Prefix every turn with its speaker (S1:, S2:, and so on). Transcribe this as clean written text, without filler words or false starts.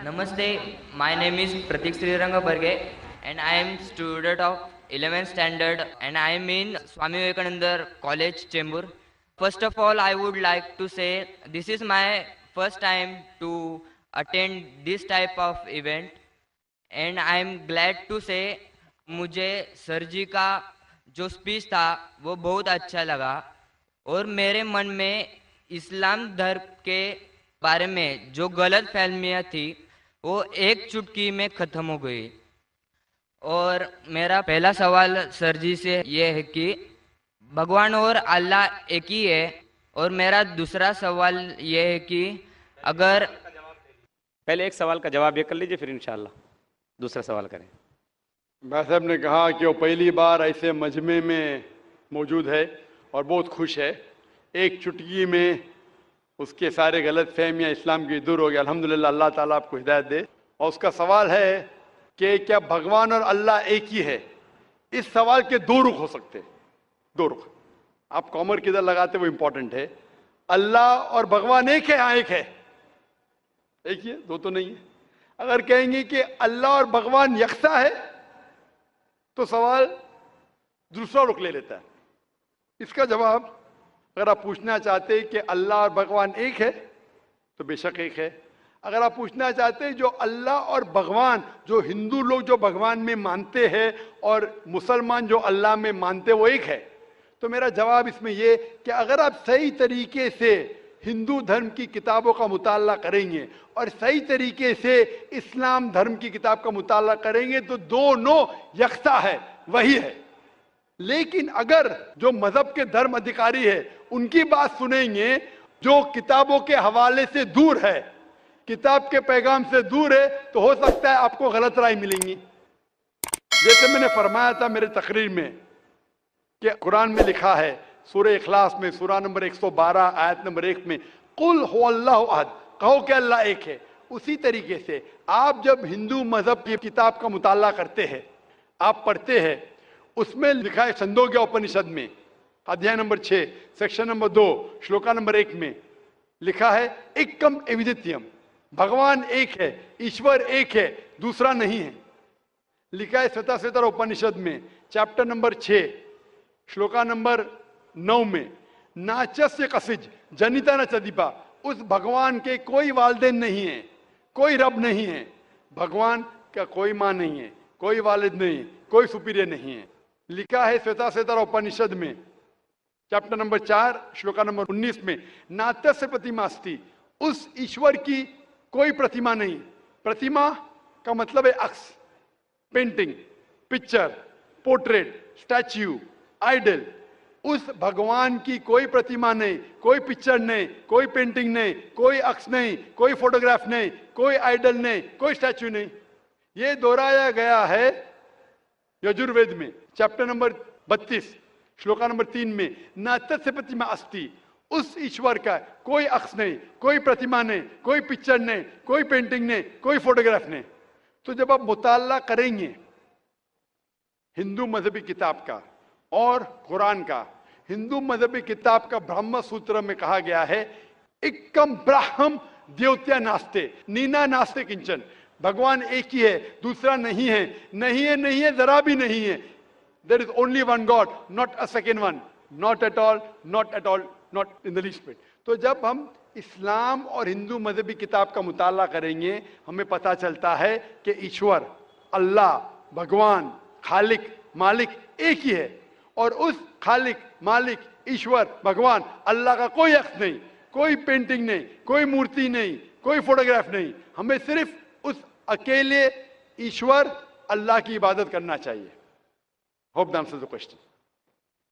S1: Namaste, my name is Pratik Sriranga Barge and I am student of 11th standard and I am in Swami Vivekananda College, Chembur. First of all, I would like to say this is my first time to attend this type of event and I am glad to say मुझे sir जी का जो speech था वो बहुत अच्छा लगा और मेरे मन में इस्लाम धर्म के बारे में जो गलत फहमियाँ थी वो एक चुटकी में ख़त्म हो गई। और मेरा पहला सवाल सर जी से ये है कि भगवान और अल्लाह एक ही है। और मेरा दूसरा सवाल ये है कि अगर
S2: पहले एक सवाल का जवाब ये कर लीजिए, फिर इंशाल्लाह दूसरा सवाल करें।
S3: भाई साहब ने कहा कि वो पहली बार ऐसे मजमे में मौजूद है और बहुत खुश है। एक चुटकी में उसके सारे गलत फहमियाँ इस्लाम की दूर हो गया। अल्हम्दुलिल्लाह, अल्लाह ताला आपको हिदायत दे। और उसका सवाल है कि क्या भगवान और अल्लाह एक ही है? इस सवाल के दो रुख हो सकते हैं, दो रुख। आप कॉमर किधर लगाते वो इंपॉर्टेंट है। अल्लाह और भगवान एक है? हाँ एक है, एक ही है, दो तो नहीं है। अगर कहेंगे कि अल्लाह और भगवान यकसा है तो सवाल दूसरा रुख ले लेता है। इसका जवाब अगर आप पूछना चाहते हैं कि अल्लाह और भगवान एक है तो बेशक एक है। अगर आप पूछना चाहते हैं जो अल्लाह और भगवान, जो हिंदू लोग जो भगवान में मानते हैं और मुसलमान जो अल्लाह में मानते वो एक है, तो मेरा जवाब इसमें ये कि अगर आप सही तरीके से हिंदू धर्म की किताबों का मुताला करेंगे और सही तरीके से इस्लाम धर्म की किताब का मुताला करेंगे तो दोनों यकसा है, वही है। लेकिन अगर जो मजहब के धर्म अधिकारी है उनकी बात सुनेंगे जो किताबों के हवाले से दूर है, किताब के पैगाम से दूर है, तो हो सकता है आपको गलत राय मिलेंगी। जैसे मैंने फरमाया था मेरे तकरीर में कि कुरान में लिखा है सूरह इखलास में सूरह नंबर 112 आयत नंबर 1 में कुल हुवल्लाहु अहद, कहो कि अल्लाह एक है। उसी तरीके से आप जब हिंदू मजहब की किताब का मुताला करते हैं, आप पढ़ते हैं, उसमें लिखा है छंदोग्य उपनिषद में अध्याय number 6 section number 2 shloka number 1 में लिखा है एकम एविदित्यम, भगवान एक है, ईश्वर एक है, दूसरा नहीं है। लिखा है श्वेताश्वेतर उपनिषद में चैप्टर नंबर 6 श्लोका नंबर 9 में नाचस्य कसिज जनिता न चदीपा, उस भगवान के कोई वालिदैन नहीं है, कोई रब नहीं है। भगवान का कोई माँ नहीं है, कोई वालिद नहीं है, कोई सुपीरियर नहीं है। लिखा है श्वेताश्वेतर उपनिषद में चैप्टर नंबर 4 श्लोका नंबर 19 में नात्यस्य प्रतिमा अस्ति, उस ईश्वर की कोई प्रतिमा नहीं। प्रतिमा का मतलब है अक्स, painting, picture, portrait, statue, idol. उस भगवान की कोई प्रतिमा नहीं, कोई पिक्चर नहीं, कोई पेंटिंग नहीं, कोई अक्स नहीं, कोई फोटोग्राफ नहीं, कोई आइडल नहीं, कोई स्टैच्यू नहीं। ये दोहराया गया है यजुर्वेद में चैप्टर नंबर 32 श्लोका नंबर 3 में न तस्य प्रतिमा अस्ति, उस ईश्वर का कोई अक्स नहीं, कोई प्रतिमा नहीं, कोई पिक्चर नहीं, कोई पेंटिंग नहीं, कोई फोटोग्राफ नहीं। तो जब आप मुताला करेंगे हिंदू मजहबी किताब का और कुरान का, हिंदू मजहबी किताब का ब्रह्म सूत्र में कहा गया है एकम ब्राह्म द्योत्या नास्ते नीना नास्ते किंचन, भगवान एक ही है, दूसरा नहीं है, नहीं है, नहीं है, जरा भी नहीं है। There is only one God, not a second one, not at all, not at all, not in the least bit. तो जब हम इस्लाम और हिंदू मजहबी किताब का मुताला करेंगे हमें पता चलता है कि ईश्वर, अल्लाह, भगवान, खालिक, मालिक एक ही है। और उस खालिक, मालिक, ईश्वर, भगवान, अल्लाह का कोई अक्स नहीं, कोई पेंटिंग नहीं, कोई मूर्ति नहीं, कोई फोटोग्राफ नहीं। हमें सिर्फ उस अकेले ईश्वर अल्लाह की इबादत करना चाहिए। Hope the answer the question.